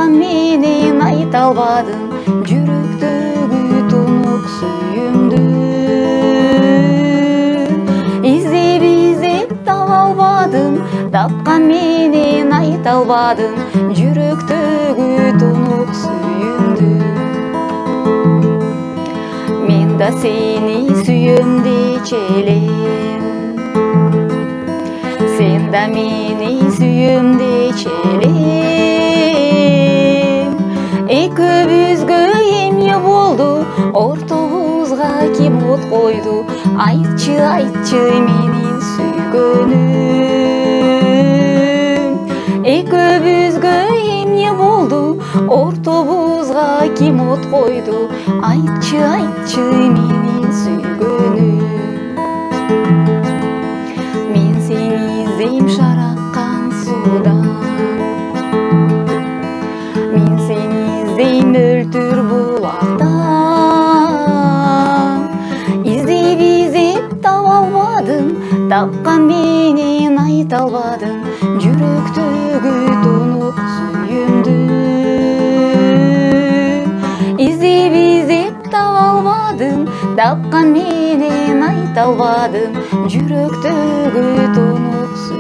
тапкан менен айта албадым, жүрөктөгү тунук сүйүмдү. Издеп таба албадым, тапкан менен айта албадым, жүрөктөгү тунук сүйүмдү. Мен да сени сүйөм дече элем, сен да мени сүйөм дече элем. Экөөбүзгө эмне болду, ортобузга ким от койду? Айтчы, айтчы менин сүйгөнүм. Экөөбүзгө эмне болду, ортобузга ким от койду? Айтчы, айтчы менин сүйгөнүм. Мен сени издейм шараккан суудан, мен сени издейм өлтүр булактан. Издеп таба албадым, тапкан менен айта албадым, жүрөктөгү тунук сүйүмдү. Издеп таба албадым, тапкан менен айта албадым, жүрөктөгү тунук сүйүмдү.